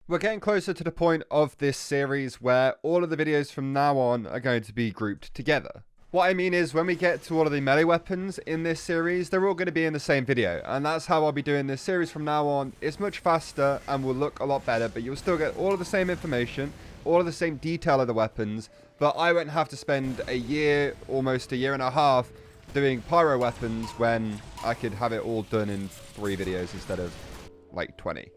We're getting closer to the point of this series where all of the videos from now on are going to be grouped together. What I mean is when we get to all of the melee weapons in this series, they're all going to be in the same video. And that's how I'll be doing this series from now on. It's much faster and will look a lot better, but you'll still get all of the same information, all of the same detail of the weapons. But I won't have to spend a year, almost a year and a half, doing pyro weapons when I could have it all done in 3 videos instead of like 20.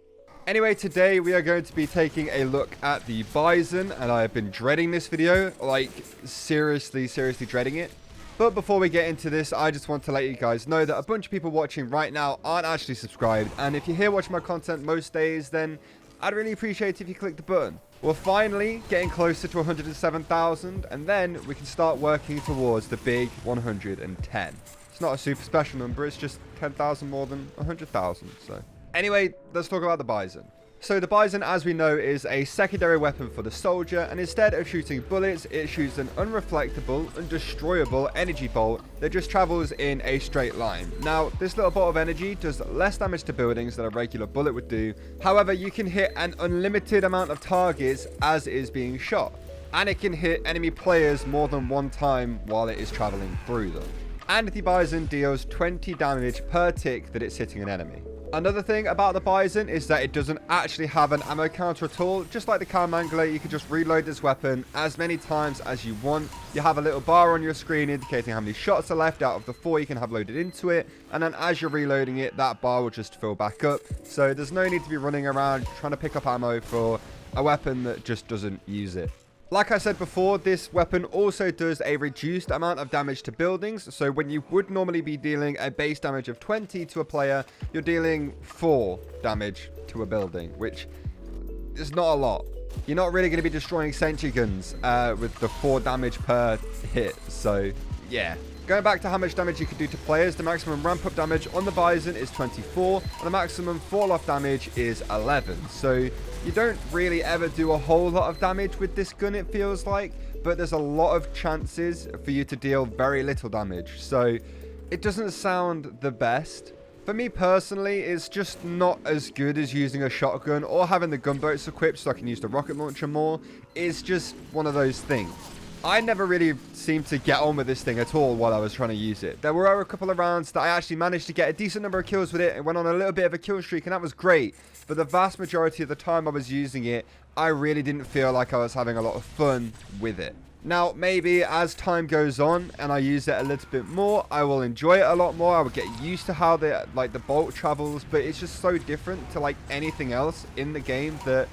Anyway, today we are going to be taking a look at the Bison, and I have been dreading this video, like seriously dreading it. But before we get into this, I just want to let you guys know that a bunch of people watching right now aren't actually subscribed, and if you're here watching my content most days, then I'd really appreciate it if you click the button. We're finally getting closer to 107,000, and then we can start working towards the big 110. It's not a super special number, it's just 10,000 more than 100,000, so... Anyway, let's talk about the Bison. So the Bison, as we know, is a secondary weapon for the soldier, and instead of shooting bullets, it shoots an unreflectable, undestroyable energy bolt that just travels in a straight line. Now, this little bolt of energy does less damage to buildings than a regular bullet would do. However, you can hit an unlimited amount of targets as it is being shot, and it can hit enemy players more than one time while it is traveling through them. And the Bison deals 20 damage per tick that it's hitting an enemy. Another thing about the Bison is that it doesn't actually have an ammo counter at all. Just like the Cow Mangler, you can just reload this weapon as many times as you want. You have a little bar on your screen indicating how many shots are left out of the 4 you can have loaded into it. And then as you're reloading it, that bar will just fill back up. So there's no need to be running around trying to pick up ammo for a weapon that just doesn't use it. Like I said before, this weapon also does a reduced amount of damage to buildings. So when you would normally be dealing a base damage of 20 to a player, you're dealing 4 damage to a building, which is not a lot. You're not really going to be destroying sentry guns with the 4 damage per hit. So yeah. Going back to how much damage you can do to players, the maximum ramp up damage on the Bison is 24, and the maximum fall off damage is 11. So you don't really ever do a whole lot of damage with this gun, it feels like, but there's a lot of chances for you to deal very little damage. So it doesn't sound the best. For me personally, it's just not as good as using a shotgun or having the gunboats equipped so I can use the rocket launcher more. It's just one of those things. I never really seemed to get on with this thing at all while I was trying to use it. There were a couple of rounds that I actually managed to get a decent number of kills with it and went on a little bit of a kill streak, and that was great. But the vast majority of the time I was using it, I really didn't feel like I was having a lot of fun with it. Now, maybe as time goes on and I use it a little bit more, I will enjoy it a lot more. I will get used to how the bolt travels, but it's just so different to like anything else in the game that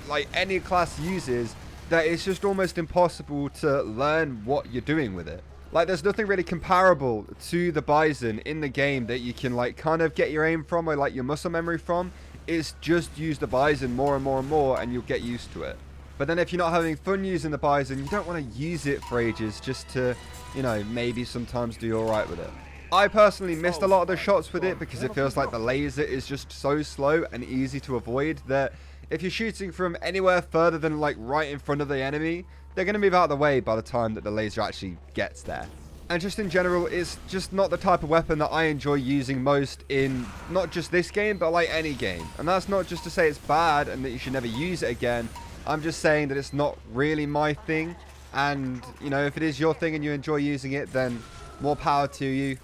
like any class uses, that it's just almost impossible to learn what you're doing with it. Like, there's nothing really comparable to the Bison in the game that you can like kind of get your aim from or like your muscle memory from. It's just use the Bison more and more and more and you'll get used to it. But then if you're not having fun using the Bison, you don't want to use it for ages just to, you know, maybe sometimes do alright with it. I personally missed a lot of the shots with it because it feels like the laser is just so slow and easy to avoid that if you're shooting from anywhere further than like right in front of the enemy, they're going to move out of the way by the time that the laser actually gets there. And just in general, it's just not the type of weapon that I enjoy using most in not just this game, but like any game. And that's not just to say it's bad and that you should never use it again. I'm just saying that it's not really my thing. And, you know, if it is your thing and you enjoy using it, then more power to you.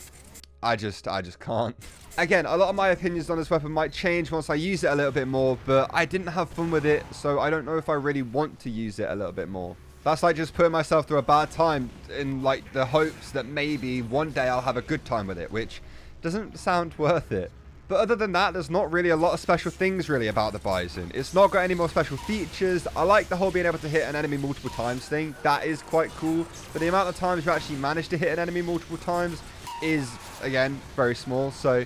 I just can't. Again, a lot of my opinions on this weapon might change once I use it a little bit more, but I didn't have fun with it, so I don't know if I really want to use it a little bit more. That's like just putting myself through a bad time in like the hopes that maybe one day I'll have a good time with it, which doesn't sound worth it. But other than that, there's not really a lot of special things really about the Bison. It's not got any more special features. I like the whole being able to hit an enemy multiple times thing. That is quite cool. But the amount of times you actually manage to hit an enemy multiple times is, again, very small. So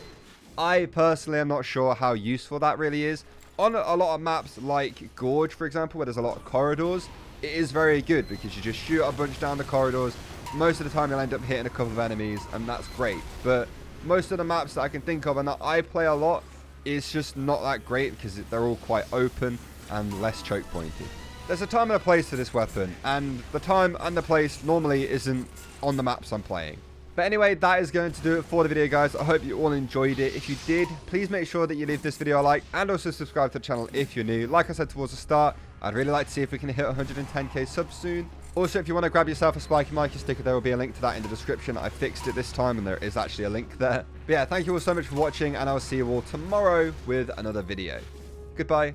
I personally am not sure how useful that really is. On a lot of maps like Gorge, for example, where there's a lot of corridors, it is very good because you just shoot a bunch down the corridors. Most of the time you'll end up hitting a couple of enemies, and that's great. But most of the maps that I can think of and that I play a lot is just not that great because they're all quite open and less choke pointy. There's a time and a place for this weapon, and the time and the place normally isn't on the maps I'm playing. But anyway, that is going to do it for the video, guys. I hope you all enjoyed it. If you did, please make sure that you leave this video a like and also subscribe to the channel if you're new. Like I said towards the start, I'd really like to see if we can hit 110k subs soon. Also, if you want to grab yourself a Spikey Mikey sticker, there will be a link to that in the description. I fixed it this time and there is actually a link there. But yeah, thank you all so much for watching, and I'll see you all tomorrow with another video. Goodbye.